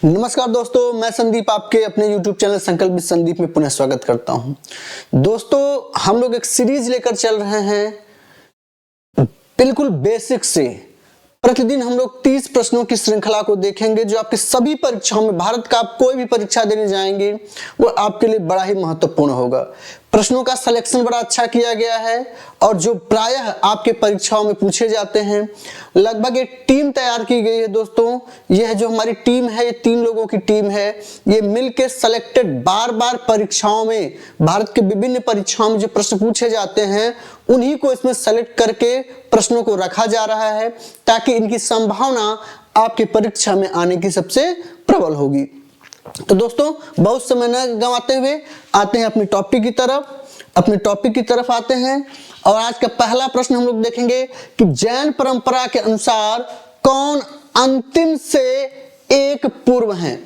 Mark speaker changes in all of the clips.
Speaker 1: नमस्कार दोस्तों, मैं संदीप आपके अपने YouTube चैनल संकल्प विद संदीप में पुनः स्वागत करता हूं। दोस्तों, हम लोग एक सीरीज लेकर चल रहे हैं बिल्कुल बेसिक से। प्रतिदिन हम लोग 30 प्रश्नों की श्रृंखला को देखेंगे जो आपके सभी परीक्षाओं में, भारत का आप कोई भी परीक्षा देने जाएंगे वो आपके लिए बड़ा ही महत्वपूर्ण होगा। प्रश्नों का सिलेक्शन बड़ा अच्छा किया गया है और जो प्रायः आपके परीक्षाओं में पूछे जाते हैं, लगभग एक टीम तैयार की गई है। दोस्तों, यह जो हमारी टीम है, ये 3 लोगों की टीम है। ये मिलकर सेलेक्टेड बार बार परीक्षाओं में, भारत के विभिन्न परीक्षाओं में जो प्रश्न पूछे जाते हैं उन्हीं को इसमें सेलेक्ट करके प्रश्नों को रखा जा रहा है ताकि इनकी संभावना आपके परीक्षा में आने की सबसे प्रबल होगी। तो दोस्तों, बहुत समय न गंवाते हुए आते हैं अपनी टॉपिक की तरफ आते हैं। और आज का पहला प्रश्न हम लोग देखेंगे कि जैन परंपरा के अनुसार कौन अंतिम से एक पूर्व हैं।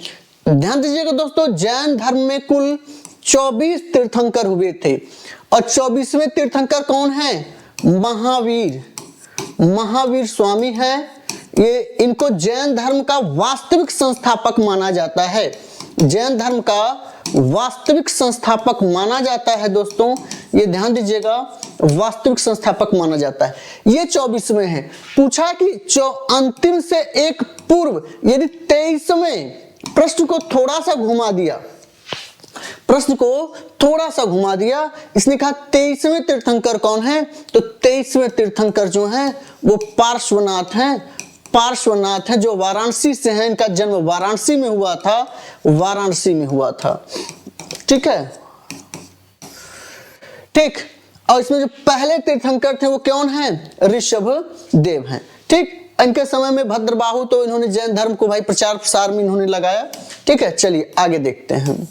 Speaker 1: ध्यान दीजिएगा दोस्तों, जैन धर्म में कुल 24 तीर्थंकर हुए थे और 24वें तीर्थंकर कौन है? महावीर स्वामी है। ये इनको जैन धर्म का वास्तविक संस्थापक माना जाता है। जैन धर्म का वास्तविक संस्थापक माना जाता है। दोस्तों, ये ध्यान दीजिएगा, वास्तविक संस्थापक माना जाता है। ये 24वें हैं। पूछा कि अंतिम से एक पूर्व, यदि 23वें, प्रश्न को थोड़ा सा घुमा दिया, इसने कहा 23वें तीर्थंकर कौन है? तो 23वें तीर्थंकर जो हैं वो पार्श्वनाथ हैं जो वाराणसी से हैं। इनका जन्म वाराणसी में हुआ था। ठीक है, ठीक। और इसमें जो पहले तीर्थंकर थे वो कौन हैं? ऋषभ देव हैं। ठीक, इनके समय में भद्रबाहु, तो इन्होंने जैन धर्म को भाई प्रचार प्रसार में इन्होंने लगाया। ठीक है, चलिए आगे देखते हैं।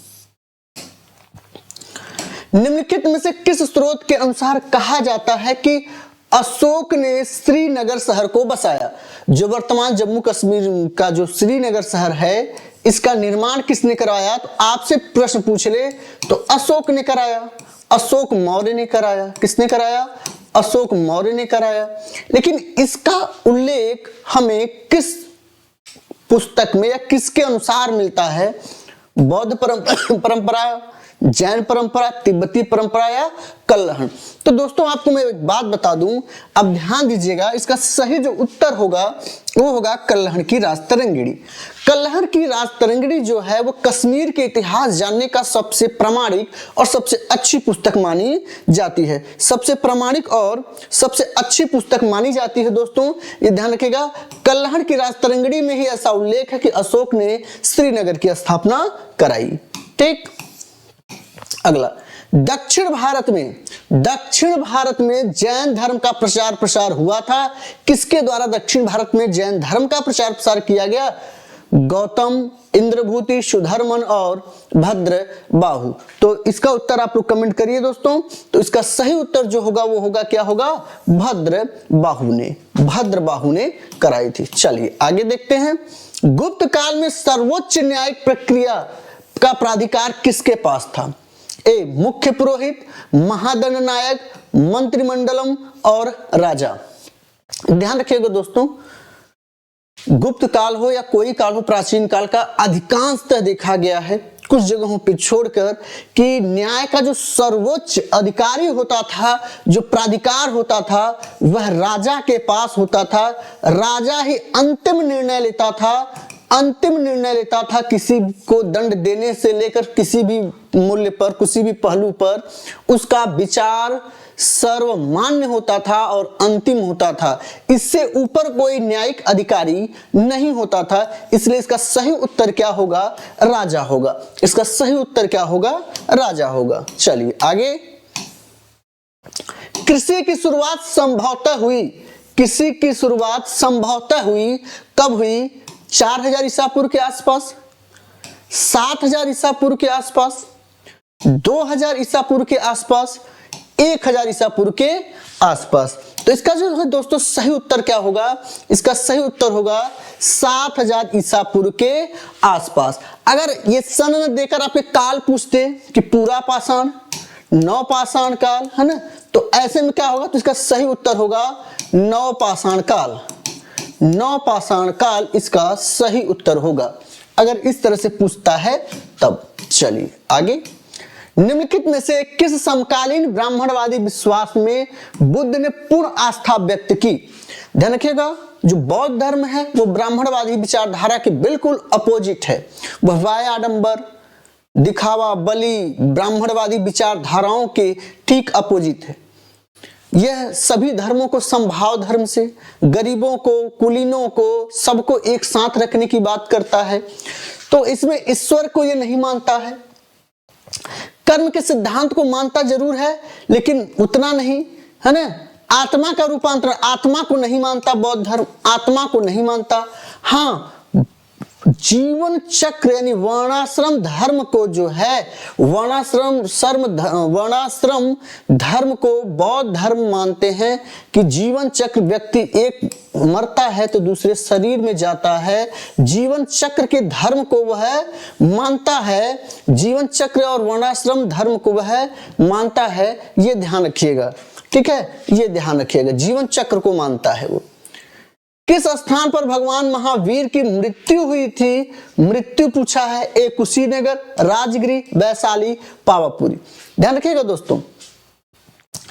Speaker 1: निम्नलिखित में से किस स्रोत के अनुसार कहा जाता है कि अशोक ने श्रीनगर शहर को बसाया? जो वर्तमान जम्मू कश्मीर का जो श्रीनगर शहर है, इसका निर्माण किसने करवाया? तो आपसे प्रश्न पूछ ले तो अशोक ने कराया, अशोक मौर्य ने कराया। किसने कराया? अशोक मौर्य ने कराया। लेकिन इसका उल्लेख हमें किस पुस्तक में या किसके अनुसार मिलता है? बौद्ध परंपरा, जैन परंपरा, तिब्बती परंपरा या कल्लहण? तो दोस्तों, आपको मैं एक बात बता दूं, अब ध्यान दीजिएगा, इसका सही जो उत्तर होगा वो होगा कल्लहण की राजतरंगिणी। कल्लहण की राजतरंगिणी जो है वो कश्मीर के इतिहास जानने का सबसे प्रामाणिक और सबसे अच्छी पुस्तक मानी जाती है। सबसे प्रामाणिक और सबसे अच्छी पुस्तक मानी जाती है। दोस्तों, ये ध्यान रखिएगा, कल्लहण की राजतरंगिणी में ही ऐसा उल्लेख है कि अशोक ने श्रीनगर की स्थापना कराई। ठीक, अगला, दक्षिण भारत में जैन धर्म का प्रचार प्रसार हुआ था। किसके द्वारा दक्षिण भारत में जैन धर्म का प्रचार प्रसार किया गया? गौतम, इंद्रभूति, सुधर्मन और भद्रबाहु। तो इसका उत्तर आप लोग कमेंट करिए दोस्तों। तो इसका सही उत्तर जो होगा वो होगा, क्या होगा? भद्रबाहु ने कराई थी। चलिए आगे देखते हैं। गुप्त काल में सर्वोच्च न्यायिक प्रक्रिया का प्राधिकार किसके पास था? ए, मुख्य पुरोहित, महादंड नायक, मंत्रिमंडलम और राजा। ध्यान रखिएगा दोस्तों, गुप्त काल हो या कोई काल हो, प्राचीन काल का अधिकांशतः देखा गया है, कुछ जगहों पे छोड़कर, कि न्याय का जो सर्वोच्च अधिकारी होता था, जो प्राधिकार होता था, वह राजा के पास होता था। राजा ही अंतिम निर्णय लेता था किसी को दंड देने से लेकर किसी भी मूल्य पर, किसी भी पहलू पर उसका विचार सर्वमान्य होता था और अंतिम होता था। इससे ऊपर कोई न्यायिक अधिकारी नहीं होता था। इसलिए इसका सही उत्तर क्या होगा? राजा होगा। इसका सही उत्तर क्या होगा? राजा होगा। चलिए आगे। कृषि की शुरुआत संभवतः हुई कब हुई? 4000 ईसा पूर्व के आसपास, 7000 ईसा पूर्व के आसपास, 2000 ईसा पूर्व के आसपास, 1000 ईसा पूर्व के आसपास। तो इसका जो है दोस्तों सही उत्तर क्या होगा? इसका सही उत्तर होगा 7000 ईसा पूर्व के आसपास। अगर ये सन न देकर आपके काल पूछते कि पूरा पाषाण, नवपाषाण काल, है ना, तो ऐसे में क्या होगा? तो इसका सही उत्तर होगा नवपाषाण काल। नवपाषाण काल इसका सही उत्तर होगा। अगर इस तरह से पूछता है तब। चलिए आगे, निम्नलिखित में से किस समकालीन ब्राह्मणवादी विश्वास में बुद्ध ने पूर्ण आस्था व्यक्त की? ध्यान रखिएगा, जो बौद्ध धर्म है वो ब्राह्मणवादी विचारधारा के बिल्कुल अपोजिट है। वह वाया आडंबर, दिखावा, बलि, ब्राह्मणवादी विचारधाराओं के ठीक अपोजिट है। यह सभी धर्मों को समभाव धर्म से, गरीबों को, कुलीनों को, सबको एक साथ रखने की बात करता है। तो इसमें ईश्वर को यह नहीं मानता है, कर्म के सिद्धांत को मानता जरूर है लेकिन उतना नहीं, है ना। आत्मा का रूपांतरण, आत्मा को नहीं मानता बौद्ध धर्म, आत्मा को नहीं मानता। हाँ, जीवन चक्र यानी वर्णाश्रम धर्म को जो है, वर्णाश्रम धर्म को बौद्ध धर्म मानते हैं कि जीवन चक्र, व्यक्ति एक मरता है तो दूसरे शरीर में जाता है। जीवन चक्र के धर्म को वह मानता है, जीवन चक्र और वर्णाश्रम धर्म को वह मानता है। ये ध्यान रखिएगा, ठीक है, ये ध्यान रखिएगा, जीवन चक्र को मानता है वो। किस स्थान पर भगवान महावीर की मृत्यु हुई थी? मृत्यु पूछा है, ए कुशीनगर, राजगिरी, वैशाली, पावापुरी। ध्यान रखिएगा दोस्तों,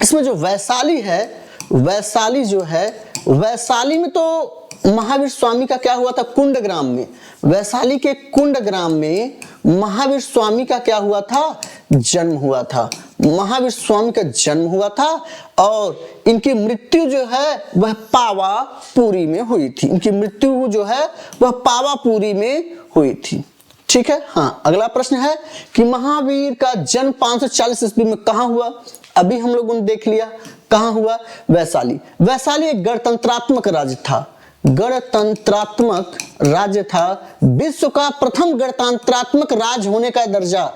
Speaker 1: इसमें जो वैशाली है, वैशाली जो है, वैशाली में तो महावीर स्वामी का क्या हुआ था? कुंडग्राम में, वैशाली के कुंडग्राम में महावीर स्वामी का क्या हुआ था? जन्म हुआ था। महावीर स्वामी का जन्म हुआ था और इनकी मृत्यु जो है वह पावापुरी में हुई थी। इनकी मृत्यु जो है वह पावापुरी में हुई थी, ठीक है। हाँ, अगला प्रश्न है कि महावीर का जन्म 540 ईस्वी में कहाँ हुआ? अभी हम लोगों ने देख लिया, कहाँ हुआ? वैशाली। वैशाली एक गणतंत्रात्मक राज्य था, गणतंत्रात्मक राज्य था। विश्व का प्रथम गणतंत्रात्मक राज्य होने का दर्जा,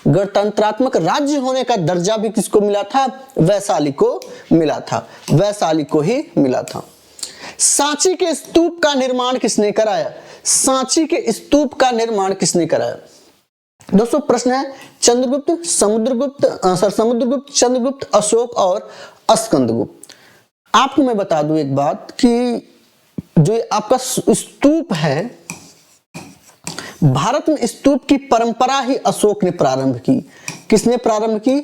Speaker 1: गणतंत्रात्मक राज्य होने का दर्जा भी किसको मिला था? वैशाली को मिला था, वैशाली को ही मिला था। सांची के स्तूप का निर्माण किसने कराया? सांची के स्तूप का निर्माण किसने कराया? दोस्तों प्रश्न है चंद्रगुप्त, समुद्रगुप्त, चंद्रगुप्त, अशोक और स्कंदगुप्त। आपको मैं बता दूं एक बात कि जो आपका स्तूप है, भारत में स्तूप की परंपरा ही अशोक ने प्रारंभ की। किसने प्रारंभ की?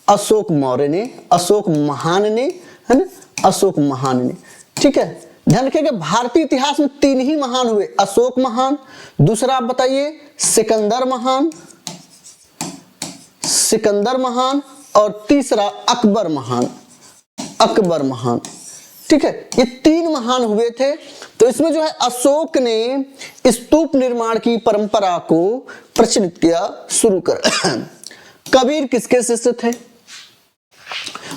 Speaker 1: अशोक मौर्य ने, अशोक महान ने, है ना, अशोक महान ने, ठीक है। ध्यान रखिएगा, भारतीय इतिहास में 3 ही महान हुए, अशोक महान, दूसरा आप बताइए सिकंदर महान, सिकंदर महान, और तीसरा अकबर महान, अकबर महान, ठीक है। ये 3 महान हुए थे। तो इसमें जो है अशोक ने स्तूप निर्माण की परंपरा को प्रचलित किया, शुरू कर। कबीर किसके शिष्य थे?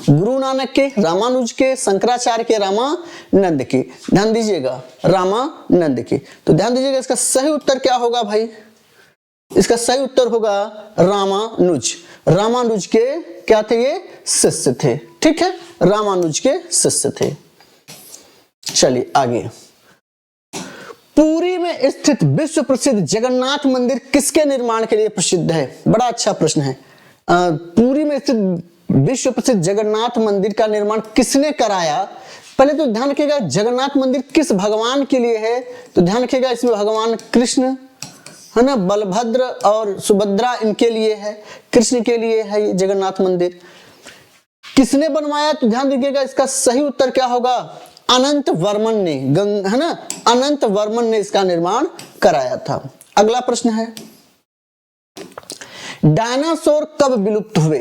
Speaker 1: गुरु नानक के, रामानुज के, शंकराचार्य के, रामानंद के। ध्यान दीजिएगा, रामानंद के। तो ध्यान दीजिएगा, इसका सही उत्तर क्या होगा भाई? इसका सही उत्तर होगा रामानुज। रामानुज के क्या थे? ये शिष्य थे, ठीक है, रामानुज के शिष्य थे। चलिए आगे, पुरी में स्थित विश्व प्रसिद्ध जगन्नाथ मंदिर किसके निर्माण के लिए प्रसिद्ध है? बड़ा अच्छा प्रश्न है। पुरी में स्थित विश्व प्रसिद्ध जगन्नाथ मंदिर का निर्माण किसने कराया? पहले तो ध्यान रखिएगा, जगन्नाथ मंदिर किस भगवान के लिए है? तो ध्यान रखिएगा, इसमें भगवान कृष्ण, है ना, बलभद्र और सुभद्रा इनके लिए है, कृष्ण के लिए है ये जगन्नाथ मंदिर। किसने बनवाया? तो ध्यान दीजिएगा, इसका सही उत्तर क्या होगा? अनंत वर्मन ने, है ना, अनंत वर्मन ने इसका निर्माण कराया था। अगला प्रश्न है, डायनासोर कब विलुप्त हुए?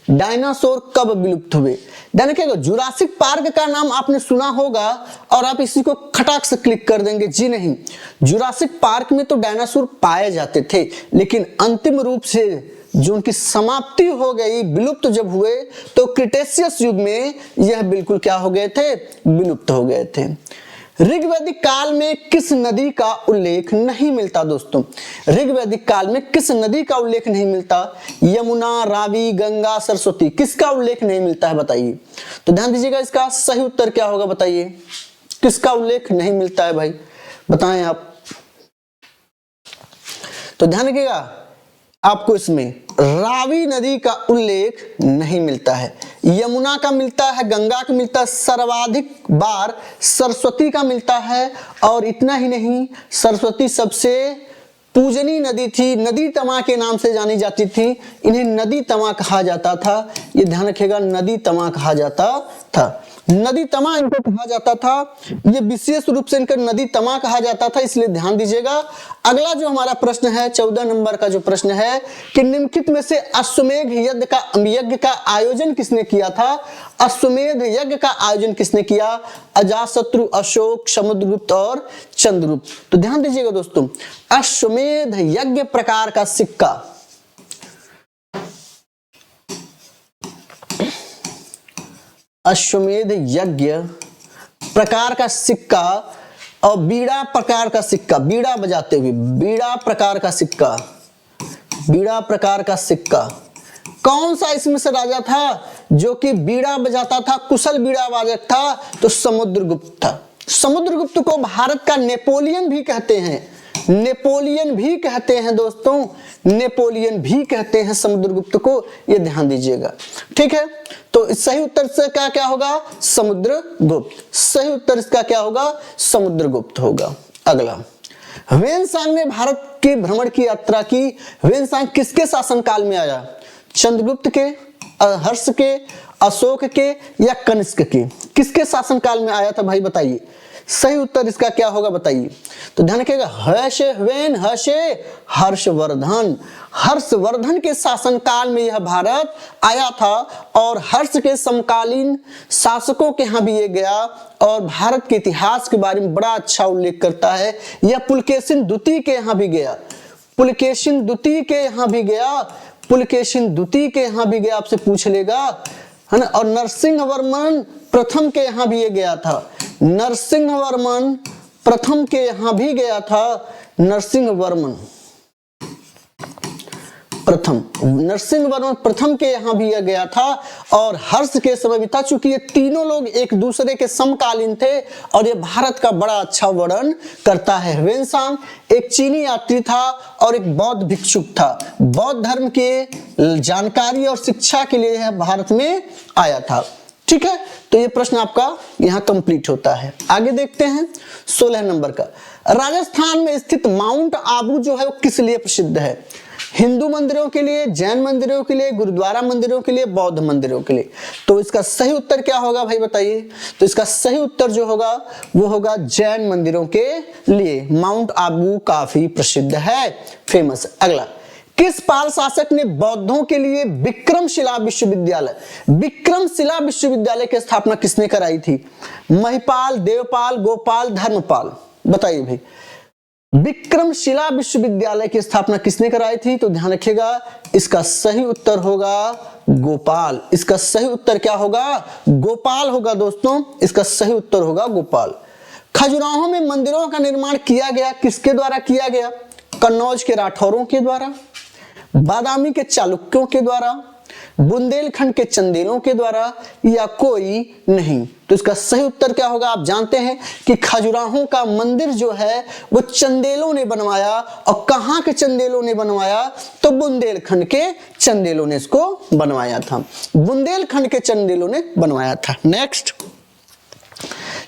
Speaker 1: डायनासोर कब विलुप्त हुए? ध्यान रखिएगा, जुरासिक पार्क का नाम आपने सुना होगा और आप इसी को खटाक से क्लिक कर देंगे। जी नहीं, जुरासिक पार्क में तो डायनासोर पाए जाते थे, लेकिन अंतिम रूप से जो उनकी समाप्ति हो गई, विलुप्त जब हुए, तो क्रिटेशियस युग में यह बिल्कुल क्या हो गए थे? विलुप्त हो गए थे। ऋग्वैदिक काल में किस नदी का उल्लेख नहीं मिलता? दोस्तों ऋग्वैदिक काल में किस नदी का उल्लेख नहीं मिलता? यमुना, रावी, गंगा, सरस्वती, किसका उल्लेख नहीं मिलता है बताइए? तो ध्यान दीजिएगा, इसका सही उत्तर क्या होगा बताइए? किसका उल्लेख नहीं मिलता है भाई, बताएं आप। तो ध्यान रखिएगा, आपको इसमें रावी नदी का उल्लेख नहीं मिलता है, यमुना का मिलता है, गंगा का मिलता है, सर्वाधिक बार सरस्वती का मिलता है, और इतना ही नहीं, सरस्वती सबसे पूजनी नदी थी, नदी तमा के नाम से जानी जाती थी, इन्हें नदी तमा कहा जाता था। ये ध्यान रखिएगा, नदी तमा कहा जाता था, नदी तमा इनको कहा जाता था। ये विशेष रूप से इनका नदी तमा कहा जाता था, इसलिए ध्यान दीजिएगा। अगला जो हमारा प्रश्न है 14 नंबर का जो प्रश्न है कि निम्नलिखित में से अश्वमेध यज्ञ का आयोजन किसने किया था? अश्वमेध यज्ञ का आयोजन किसने किया? अजातशत्रु, अशोक, समुद्रगुप्त और चंद्रगुप्त। तो ध्यान दीजिएगा दोस्तों, अश्वमेध यज्ञ प्रकार का सिक्का, अश्वमेध यज्ञ प्रकार का सिक्का और बीड़ा प्रकार का सिक्का, बीड़ा बजाते हुए, बीड़ा प्रकार का सिक्का, बीड़ा प्रकार का सिक्का, कौन सा इसमें से राजा था जो कि बीड़ा बजाता था, कुशल बीड़ा वादक था? तो समुद्रगुप्त था। समुद्रगुप्त को भारत का नेपोलियन भी कहते हैं, नेपोलियन भी कहते हैं दोस्तों, नेपोलियन भी कहते हैं समुद्रगुप्त को, ये ध्यान दीजिएगा। ठीक है, तो सही उत्तर से क्या होगा? समुद्रगुप्त। सही उत्तर इसका क्या होगा? समुद्रगुप्त होगा। अगला, ह्वेनसांग ने भारत के भ्रमण की यात्रा की। ह्वेनसांग किसके शासनकाल में आया? चंद्रगुप्त के, हर्ष के, अशोक के या कनिष्क के? किसके शासनकाल में आया था भाई बताइए? सही उत्तर इसका क्या होगा बताइए? तो ध्यान रखिएगा, हर्षवर्धन, हर्षवर्धन के शासनकाल में यह भारत आया था और हर्ष के समकालीन शासकों के यहाँ भी ये गया और भारत के इतिहास के बारे में बड़ा अच्छा उल्लेख करता है। यह पुलकेशिन द्वितीय के यहाँ भी गया, पुलकेशिन द्वितीय के यहाँ भी गया, पुलकेशिन द्वितीय के यहाँ भी गया, आपसे पूछ लेगा, है ना। और नरसिंह वर्मन प्रथम के यहाँ भी ये गया था, नरसिंह वर्मन प्रथम के यहाँ भी गया था, नरसिंह वर्मन प्रथम, नरसिंह वर्मन प्रथम के यहाँ भी यह गया था और हर्ष के समय बिता, चूंकि ये तीनों लोग एक दूसरे के समकालीन थे और ये भारत का बड़ा अच्छा वर्णन करता है। ह्वेनसांग एक चीनी यात्री था और एक बौद्ध भिक्षुक था, बौद्ध धर्म के जानकारी और शिक्षा के लिए यह भारत में आया था। ठीक है, तो ये प्रश्न आपका यहाँ कंप्लीट होता है। आगे देखते हैं 16 नंबर का, राजस्थान में स्थित माउंट आबू जो है वो किस लिए प्रसिद्ध है? हिंदू मंदिरों के लिए, जैन मंदिरों के लिए, गुरुद्वारा मंदिरों के लिए, बौद्ध मंदिरों के लिए। तो इसका सही उत्तर क्या होगा भाई बताइए? तो इसका सही उत्तर जो होगा वो होगा जैन मंदिरों के लिए। माउंट आबू काफी प्रसिद्ध है, फेमस। अगला, किस पाल शासक ने बौद्धों के लिए विक्रमशिला विश्वविद्यालय, विक्रमशिला विश्वविद्यालय की स्थापना किसने कराई थी? महिपाल, देवपाल, गोपाल, धर्मपाल? बताइए भाई, विक्रमशिला विश्वविद्यालय की स्थापना किसने कराई थी? तो ध्यान रखिएगा, इसका सही उत्तर होगा गोपाल। इसका सही उत्तर क्या होगा? गोपाल होगा दोस्तों, इसका सही उत्तर होगा गोपाल। खजुराहो में मंदिरों का निर्माण किया गया, किसके द्वारा किया गया? कन्नौज के राठौरों के द्वारा, बादामी के चालुक्यों के द्वारा, बुंदेलखंड के चंदेलों के द्वारा या कोई नहीं? तो इसका सही उत्तर क्या होगा? आप जानते हैं कि खजुराहो का मंदिर जो है वो चंदेलों ने बनवाया। और कहां के चंदेलों ने बनवाया? तो बुंदेलखंड के चंदेलों ने इसको बनवाया था, बुंदेलखंड के चंदेलों ने बनवाया था। नेक्स्ट,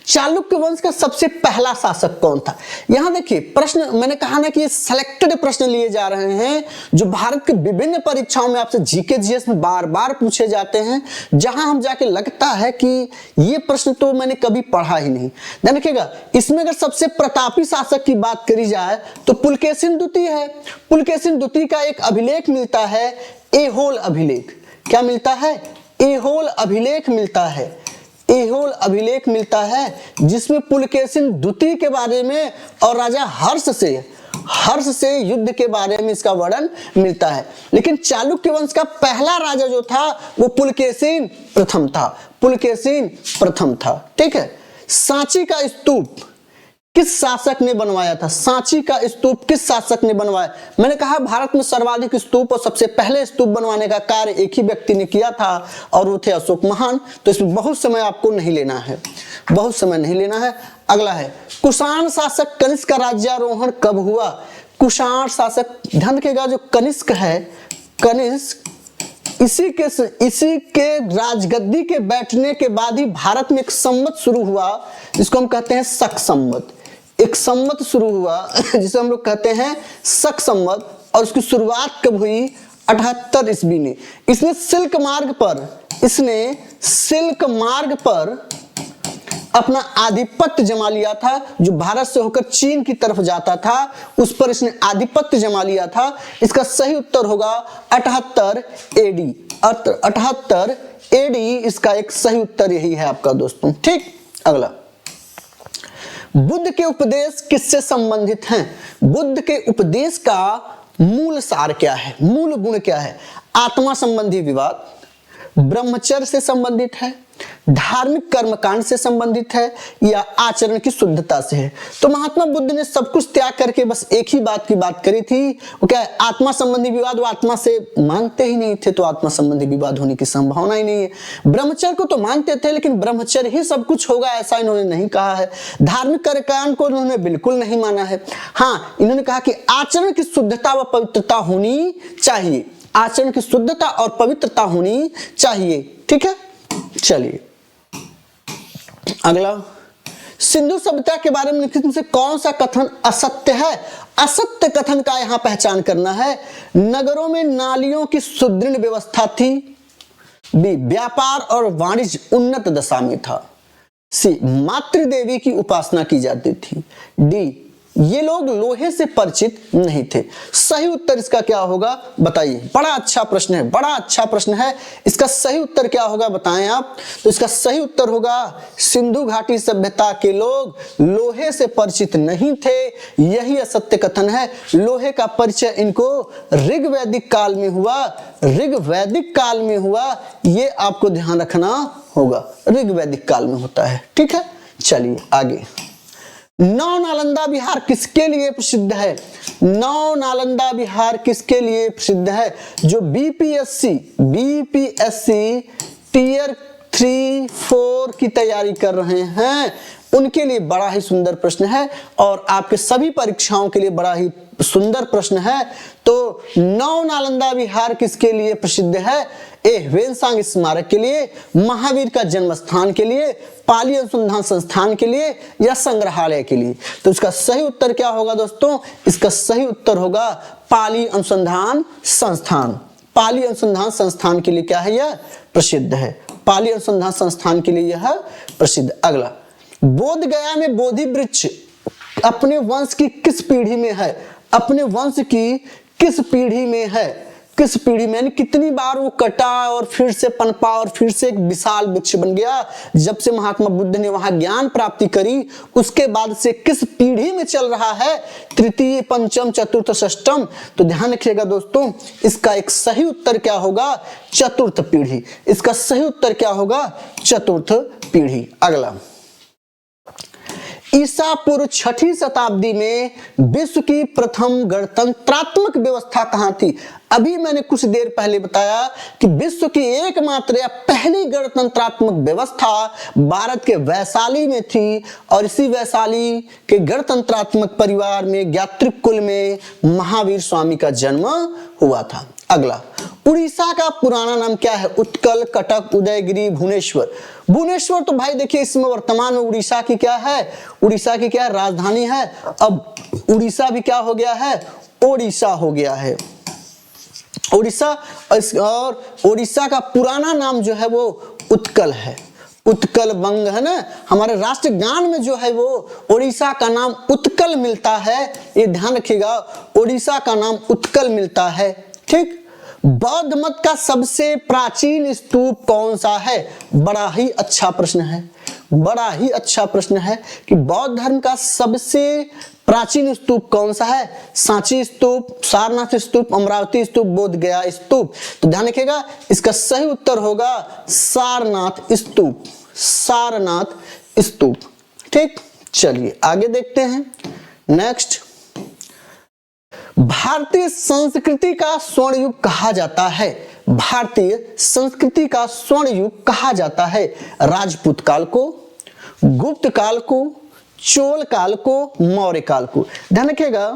Speaker 1: चालुक्य वंश का सबसे पहला शासक कौन था? यहां देखिए प्रश्न, मैंने कहा ना कि ये सिलेक्टेड प्रश्न लिए जा रहे हैं जो भारत के विभिन्न परीक्षाओं में आपसे जीके जीएस में बार बार पूछे जाते हैं, जहां हम जाके लगता है कि ये प्रश्न तो मैंने कभी पढ़ा ही नहीं। ध्यान रखिएगा, इसमें अगर सबसे प्रतापी शासक की बात करी जाए तो पुलकेशिन द्वितीय है। पुलकेशिन द्वितीय का एक अभिलेख मिलता है, ऐहोल अभिलेख। क्या मिलता है? ऐहोल अभिलेख मिलता है, ऐहोल अभिलेख मिलता है जिसमें पुलकेशिन द्वितीय के बारे में और राजा हर्ष से युद्ध के बारे में इसका वर्णन मिलता है। लेकिन चालुक्य वंश का पहला राजा जो था वो पुलकेशिन प्रथम था, पुलकेशिन प्रथम था। ठीक है, सांची का स्तूप किस शासक ने बनवाया था? सांची का स्तूप किस शासक ने बनवाया? मैंने कहा भारत में सर्वाधिक स्तूप और सबसे पहले स्तूप बनवाने का कार्य एक ही व्यक्ति ने किया था और वो थे अशोक महान। तो इसमें बहुत समय आपको नहीं लेना है, बहुत समय नहीं लेना है। अगला है, कुषाण शासक कनिष्क का राज्यारोहण कब हुआ? कुषाण शासक, ध्यान रखिएगा, जो कनिष्क है, कनिष्क इसी के राजगद्दी के बैठने के बाद ही भारत में एक संवत शुरू हुआ जिसको हम कहते हैं शक संवत। एक संवत शुरू हुआ जिसे हम लोग कहते हैं शक संवत, और उसकी शुरुआत कब हुई? 78 ईस्वी में। इसने सिल्क मार्ग पर अपना आधिपत्य जमा लिया था। जो भारत से होकर चीन की तरफ जाता था उस पर इसने आधिपत्य जमा लिया था। इसका सही उत्तर होगा 78 एडी। 78 एडी इसका एक सही उत्तर यही है आपका दोस्तों। ठीक, अगला, बुद्ध के उपदेश किससे संबंधित हैं? बुद्ध के उपदेश का मूल सार क्या है, मूल गुण क्या है? आत्मा संबंधी विवाद, ब्रह्मचर्य से संबंधित है, धार्मिक कर्मकांड से संबंधित है, या आचरण की शुद्धता से है? तो महात्मा बुद्ध ने सब कुछ त्याग करके बस एक ही बात की बात करी थी, वो क्या है? आत्मा संबंधी विवाद। वो आत्मा से मानते ही नहीं थे, तो आत्मा संबंधी विवाद होने की संभावना ही नहीं है। ब्रह्मचर्य को तो मानते थे, लेकिन ब्रह्मचर्य ही सब कुछ होगा ऐसा इन्होंने नहीं कहा है। धार्मिक कर्मकांड को इन्होंने बिल्कुल नहीं माना है। हाँ, इन्होंने कहा कि आचरण की शुद्धता व पवित्रता होनी चाहिए, आचरण की शुद्धता और पवित्रता होनी चाहिए। ठीक है, चलिए अगला, सिंधु सभ्यता के बारे में निम्नलिखित में से कौन सा कथन असत्य है? असत्य कथन का यहां पहचान करना है। नगरों में नालियों की सुदृढ़ व्यवस्था थी। बी, व्यापार और वाणिज्य उन्नत दशा में था। सी, मातृदेवी की उपासना की जाती थी। डी, ये लोग लोहे से परिचित नहीं थे। सही उत्तर इसका क्या होगा बताइए? बड़ा अच्छा प्रश्न है, बड़ा अच्छा प्रश्न है। इसका सही उत्तर क्या होगा बताएं आप? तो इसका सही उत्तर होगा सिंधु घाटी सभ्यता के लोग लोहे से परिचित नहीं थे। यही असत्य कथन है। लोहे का परिचय इनको ऋग्वैदिक काल में हुआ, ऋग्वैदिक काल में हुआ। ये आपको ध्यान रखना होगा, ऋग्वैदिक काल में होता है। ठीक है, चलिए आगे। नौ नालंदा विहार किसके लिए प्रसिद्ध है? नौ नालंदा विहार किसके लिए प्रसिद्ध है? जो बीपीएससी टीयर 3-4 की तैयारी कर रहे हैं उनके लिए बड़ा ही सुंदर प्रश्न है, और आपके सभी परीक्षाओं के लिए बड़ा ही सुंदर प्रश्न है। तो नौ नालंदा विहार किसके लिए प्रसिद्ध है? ए, ह्वेनसांग स्मारक के लिए, महावीर का जन्म स्थान के लिए, पाली अनुसंधान संस्थान के लिए, या संग्रहालय के लिए? तो इसका सही उत्तर क्या होगा दोस्तों? इसका सही उत्तर होगा पाली अनुसंधान संस्थान। पाली अनुसंधान संस्थान के लिए क्या है? यह प्रसिद्ध है। पाली अनुसंधान संस्थान के लिए यह प्रसिद्ध। अगला, बोध गया में बोधि वृक्ष अपने वंश की किस पीढ़ी में है? अपने वंश की किस पीढ़ी में है? किस पीढ़ी में, यानी कितनी बार वो कटा और फिर से पनपा और फिर से एक विशाल वृक्ष बन गया? जब से महात्मा बुद्ध ने वहां ज्ञान प्राप्ति करी उसके बाद से किस पीढ़ी में चल रहा है? तृतीय, पंचम, चतुर्थ, षष्टम? तो ध्यान रखिएगा दोस्तों, इसका एक सही उत्तर क्या होगा? चतुर्थ पीढ़ी। इसका सही उत्तर क्या होगा? चतुर्थ पीढ़ी। अगला, ईसा पूर्व 6वीं शताब्दी में विश्व की प्रथम गणतंत्रात्मक व्यवस्था कहां थी? अभी मैंने कुछ देर पहले बताया कि विश्व की एकमात्र या पहली गणतंत्रात्मक व्यवस्था भारत के वैशाली में थी, और इसी वैशाली के गणतंत्रात्मक परिवार में ज्ञात्रिक कुल में महावीर स्वामी का जन्म हुआ था। अगला, उड़ीसा का पुराना नाम क्या है? उत्कल, कटक, उदयगिरी, भुवनेश्वर। भुवनेश्वर तो भाई देखिए इसमें वर्तमान में उड़ीसा की क्या है? उड़ीसा की क्या है? राजधानी है। अब उड़ीसा भी क्या हो गया है? ओडिशा हो गया है। उड़ीसा, और उड़ीसा का पुराना नाम जो है वो उत्कल है। उत्कल बंग है ना, हमारे राष्ट्रगान में जो है वो उड़ीसा का नाम उत्कल मिलता है। ये ध्यान रखिएगा, उड़ीसा का नाम उत्कल मिलता है। ठीक, बौद्ध मत का सबसे प्राचीन स्तूप कौन सा है? बड़ा ही अच्छा प्रश्न है, बड़ा ही अच्छा प्रश्न है कि बौद्ध धर्म का सबसे प्राचीन स्तूप कौन सा है? सांची स्तूप, सारनाथ स्तूप, अमरावती स्तूप, बोध गया स्तूप? तो ध्यान रखिएगा, इसका सही उत्तर होगा सारनाथ स्तूप, सारनाथ स्तूप। ठीक, चलिए आगे देखते हैं। नेक्स्ट, भारतीय संस्कृति का स्वर्ण युग कहा जाता है। भारतीय संस्कृति का स्वर्ण युग कहा जाता है राजपूत काल को, गुप्त काल को, चोल काल को, मौर्य काल को। ध्यान रखिएगा,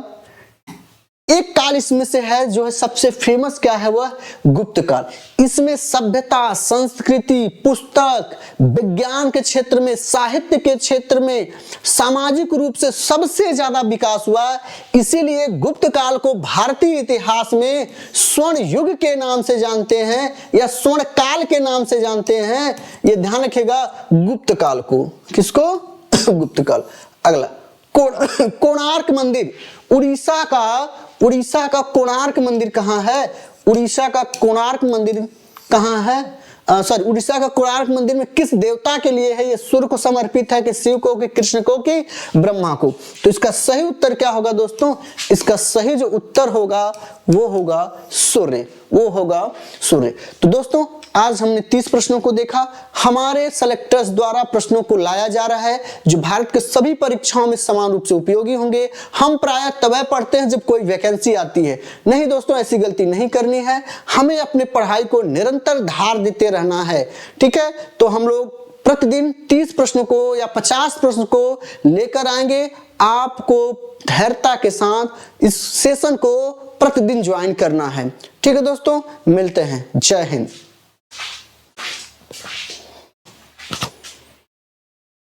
Speaker 1: एक काल इसमें से है जो है सबसे फेमस, क्या है वह? गुप्त काल। इसमें सभ्यता, संस्कृति, पुस्तक, विज्ञान के क्षेत्र में, साहित्य के क्षेत्र में, सामाजिक रूप से सबसे ज्यादा विकास हुआ। इसीलिए गुप्त काल को भारतीय इतिहास में स्वर्ण युग के नाम से जानते हैं या स्वर्ण काल के नाम से जानते हैं। ये ध्यान रखिएगा, गुप्त काल को। किसको? गुप्त काल। अगला, कोणार्क मंदिर। उड़ीसा का कोणार्क मंदिर कहाँ है? उड़ीसा का कोणार्क मंदिर कहाँ है? उड़ीसा का कोणार्क मंदिर में किस देवता के लिए है? ये सूर्य को समर्पित है कि शिव को, कि कृष्ण को, कि ब्रह्मा को? तो इसका सही उत्तर क्या होगा दोस्तों? इसका सही जो उत्तर होगा वो होगा सूर्य, वो होगा सूर्य। तो दोस्तों आज हमने 30 प्रश्नों को देखा। हमारे सेलेक्टर्स द्वारा प्रश्नों को लाया जा रहा है जो भारत के सभी परीक्षाओं में समान रूप से उपयोगी होंगे। हम प्रायः तब पढ़ते हैं जब कोई वैकेंसी आती है। नहीं दोस्तों, ऐसी गलती नहीं करनी है। हमें अपने पढ़ाई को निरंतर धार देते रहना है, ठीक है? तो हम लोग प्रतिदिन 30 प्रश्नों को या 50 प्रश्न को लेकर आएंगे। आपको धैर्यता के साथ इस सेशन को प्रतिदिन ज्वाइन करना है, ठीक है दोस्तों? मिलते हैं। जय हिंद।